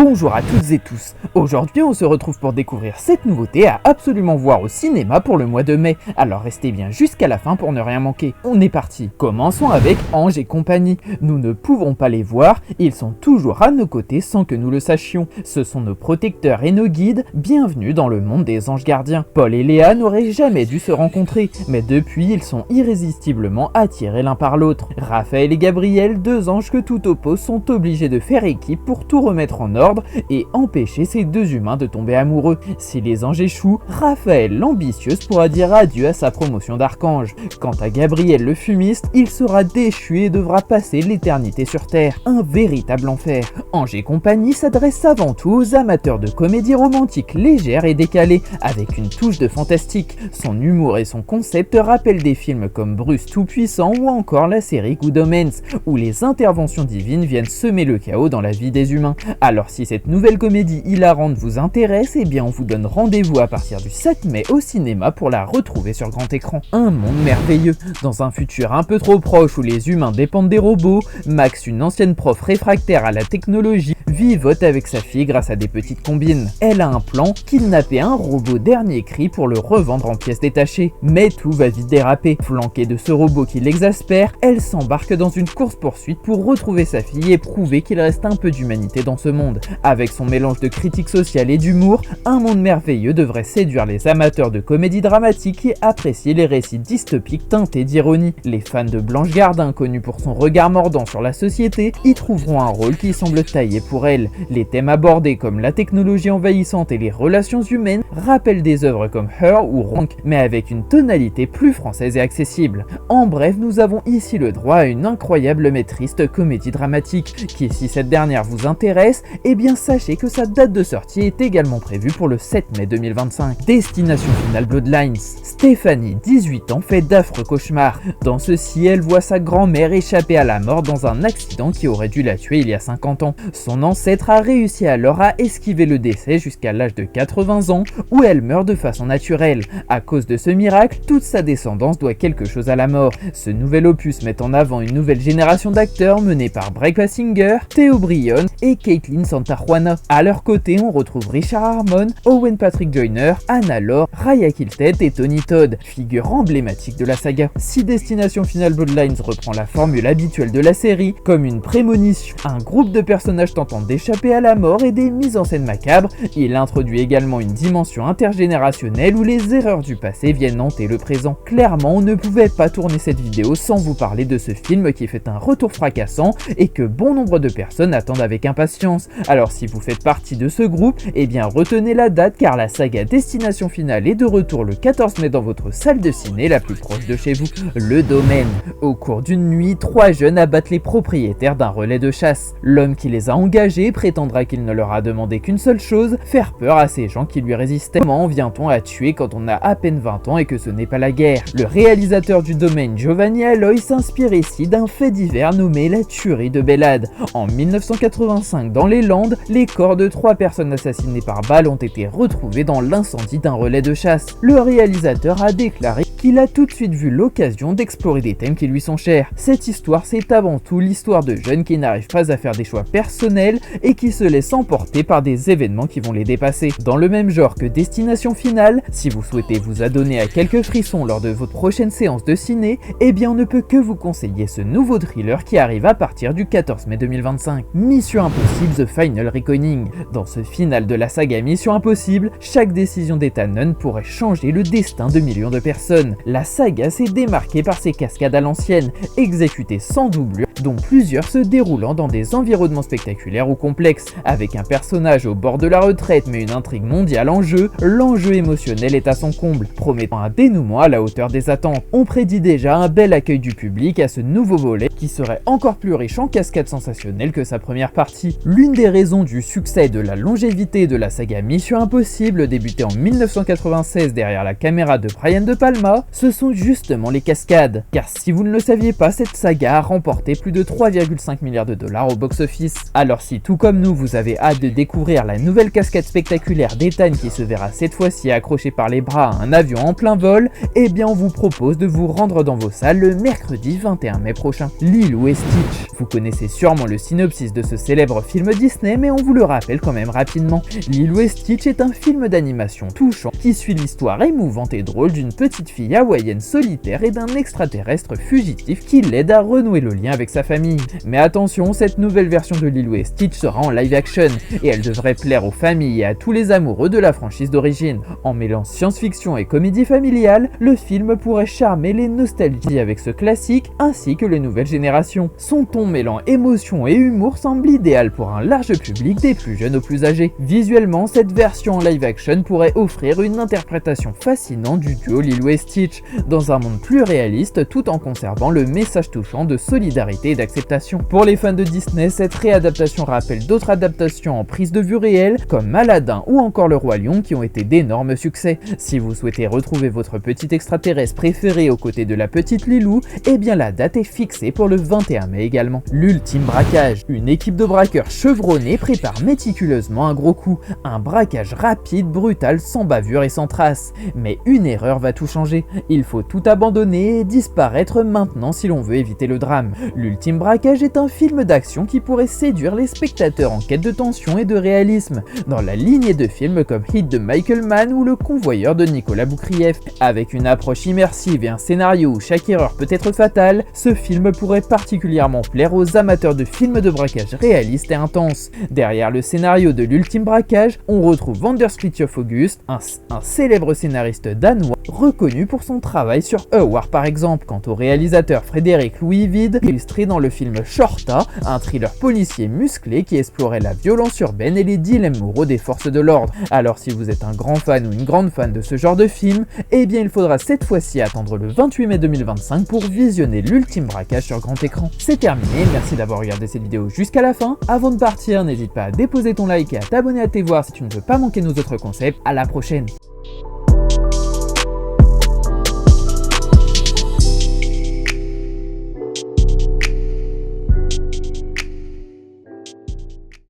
Bonjour à toutes et tous. Aujourd'hui on se retrouve pour découvrir cette nouveauté à absolument voir au cinéma pour le mois de mai. Alors restez bien jusqu'à la fin pour ne rien manquer. On est parti. Commençons avec Ange et compagnie. Nous ne pouvons pas les voir, ils sont toujours à nos côtés sans que nous le sachions. Ce sont nos protecteurs et nos guides, bienvenue dans le monde des anges gardiens. Paul et Léa n'auraient jamais dû se rencontrer, mais depuis ils sont irrésistiblement attirés l'un par l'autre. Raphaël et Gabriel, deux anges que tout oppose, sont obligés de faire équipe pour tout remettre en ordre et empêcher ces deux humains de tomber amoureux. Si les anges échouent, Raphaël l'ambitieuse pourra dire adieu à sa promotion d'archange. Quant à Gabriel le fumiste, il sera déchu et devra passer l'éternité sur Terre. Un véritable enfer. Ange et compagnie s'adresse avant tout aux amateurs de comédie romantique légère et décalée, avec une touche de fantastique. Son humour et son concept rappellent des films comme Bruce Tout-Puissant ou encore la série Good Omens, où les interventions divines viennent semer le chaos dans la vie des humains. Alors si cette nouvelle comédie hilarante vous intéresse, eh bien on vous donne rendez-vous à partir du 7 mai au cinéma pour la retrouver sur grand écran. Un monde merveilleux. Dans un futur un peu trop proche où les humains dépendent des robots, Max, une ancienne prof réfractaire à la technologie, vivote avec sa fille grâce à des petites combines. Elle a un plan, kidnapper un robot dernier cri pour le revendre en pièces détachées. Mais tout va vite déraper. Flanquée de ce robot qui l'exaspère, elle s'embarque dans une course-poursuite pour retrouver sa fille et prouver qu'il reste un peu d'humanité dans ce monde. Avec son mélange de critique sociale et d'humour, Un monde merveilleux devrait séduire les amateurs de comédie dramatique et apprécier les récits dystopiques teintés d'ironie. Les fans de Blanche Gardin, connue pour son regard mordant sur la société, y trouveront un rôle qui semble taillé pour elle. Les thèmes abordés comme la technologie envahissante et les relations humaines rappellent des œuvres comme Her ou Ronk, mais avec une tonalité plus française et accessible. En bref, nous avons ici le droit à une incroyable mais triste comédie dramatique, qui, si cette dernière vous intéresse, eh bien sachez que sa date de sortie est également prévue pour le 7 mai 2025. Destination finale Bloodlines. Stéphanie, 18 ans, fait d'affreux cauchemars. Dans ceux-ci, elle voit sa grand-mère échapper à la mort dans un accident qui aurait dû la tuer il y a 50 ans. Son ancêtre a réussi alors à esquiver le décès jusqu'à l'âge de 80 ans, où elle meurt de façon naturelle. À cause de ce miracle, toute sa descendance doit quelque chose à la mort. Ce nouvel opus met en avant une nouvelle génération d'acteurs menée par Bryce Singer, Theo Brion et Caitlin Santajuana. À leur côté, on retrouve Richard Harmon, Owen Patrick Joyner, Anna Lore, Raya Kilted et Tony Todd, figures emblématiques de la saga. Si Destination Finale Bloodlines reprend la formule habituelle de la série, comme une prémonition, un groupe de personnages tentant d'échapper à la mort et des mises en scène macabres, il introduit également une dimension intergénérationnelle où les erreurs du passé viennent hanter le présent. Clairement, on ne pouvait pas tourner cette vidéo sans vous parler de ce film qui fait un retour fracassant et que bon nombre de personnes attendent avec impatience. Alors si vous faites partie de ce groupe, eh bien retenez la date car la saga Destination Finale est de retour le 14 mai dans votre salle de ciné la plus proche de chez vous. Le domaine. Au cours d'une nuit, 3 jeunes abattent les propriétaires d'un relais de chasse. L'homme qui les a engagés prétendra qu'il ne leur a demandé qu'une seule chose, faire peur à ces gens qui lui résistaient. Comment vient-on à tuer quand on a à peine 20 ans et que ce n'est pas la guerre? Le réalisateur du domaine, Giovanni Alloy, s'inspire ici d'un fait divers nommé la tuerie de Bellade. En 1985, dans les Landes, les corps de 3 personnes assassinées par balle ont été retrouvés dans l'incendie d'un relais de chasse. Le réalisateur a déclaré qu'il a tout de suite vu l'occasion d'explorer des thèmes qui lui sont chers. Cette histoire, c'est avant tout l'histoire de jeunes qui n'arrivent pas à faire des choix personnels et qui se laissent emporter par des événements qui vont les dépasser. Dans le même genre que Destination Finale, si vous souhaitez vous adonner à quelques frissons lors de votre prochaine séance de ciné, eh bien on ne peut que vous conseiller ce nouveau thriller qui arrive à partir du 14 mai 2025. Mission Impossible The Final Reckoning. Dans ce final de la saga Mission Impossible, chaque décision d'Ethan Hunt pourrait changer le destin de millions de personnes. La saga s'est démarquée par ses cascades à l'ancienne, exécutées sans doublure, dont plusieurs se déroulant dans des environnements spectaculaires ou complexes. Avec un personnage au bord de la retraite mais une intrigue mondiale en jeu, l'enjeu émotionnel est à son comble, promettant un dénouement à la hauteur des attentes. On prédit déjà un bel accueil du public à ce nouveau volet qui serait encore plus riche en cascades sensationnelles que sa première partie. L'une des raisons du succès et de la longévité de la saga Mission Impossible, débutée en 1996 derrière la caméra de Brian De Palma, ce sont justement les cascades. Car si vous ne le saviez pas, cette saga a remporté plus plus de 3,5 milliards de dollars au box-office. Alors si tout comme nous vous avez hâte de découvrir la nouvelle cascade spectaculaire d'Ethan qui se verra cette fois-ci accroché par les bras à un avion en plein vol, eh bien on vous propose de vous rendre dans vos salles le mercredi 21 mai prochain. Lilo et Stitch. Vous connaissez sûrement le synopsis de ce célèbre film Disney, mais on vous le rappelle quand même rapidement. Lilo et Stitch est un film d'animation touchant qui suit l'histoire émouvante et drôle d'une petite fille hawaïenne solitaire et d'un extraterrestre fugitif qui l'aide à renouer le lien avec sa famille. Mais attention, cette nouvelle version de Lilo et Stitch sera en live action et elle devrait plaire aux familles et à tous les amoureux de la franchise d'origine. En mêlant science-fiction et comédie familiale, le film pourrait charmer les nostalgies avec ce classique ainsi que les nouvelles générations. Son ton mêlant émotion et humour semble idéal pour un large public des plus jeunes aux plus âgés. Visuellement, cette version en live action pourrait offrir une interprétation fascinante du duo Lilo et Stitch dans un monde plus réaliste tout en conservant le message touchant de solidarité et d'acceptation. Pour les fans de Disney, cette réadaptation rappelle d'autres adaptations en prise de vue réelle comme Aladdin ou encore Le Roi Lion qui ont été d'énormes succès. Si vous souhaitez retrouver votre petit extraterrestre préféré aux côtés de la petite Lilou, eh bien la date est fixée pour le 21 mai également. L'ultime braquage. Une équipe de braqueurs chevronnés prépare méticuleusement un gros coup. Un braquage rapide, brutal, sans bavure et sans trace. Mais une erreur va tout changer. Il faut tout abandonner et disparaître maintenant si l'on veut éviter le drame. L'ultime braquage est un film d'action qui pourrait séduire les spectateurs en quête de tension et de réalisme, dans la lignée de films comme Hit de Michael Mann ou Le Convoyeur de Nicolas Boukrieff. Avec une approche immersive et un scénario où chaque erreur peut être fatale, ce film pourrait particulièrement plaire aux amateurs de films de braquage réalistes et intenses. Derrière le scénario de l'ultime braquage, on retrouve Anders Fridtjof August, un célèbre scénariste danois reconnu pour son travail sur A War par exemple. Quant au réalisateur Frédéric Louis Vide, illustré dans le film Shorta, un thriller policier musclé qui explorait la violence urbaine et les dilemmes moraux des forces de l'ordre. Alors si vous êtes un grand fan ou une grande fan de ce genre de film, eh bien il faudra cette fois-ci attendre le 28 mai 2025 pour visionner l'ultime braquage sur grand écran. C'est terminé, merci d'avoir regardé cette vidéo jusqu'à la fin. Avant de partir, n'hésite pas à déposer ton like et à t'abonner à tes voir si tu ne veux pas manquer nos autres concepts. À la prochaine.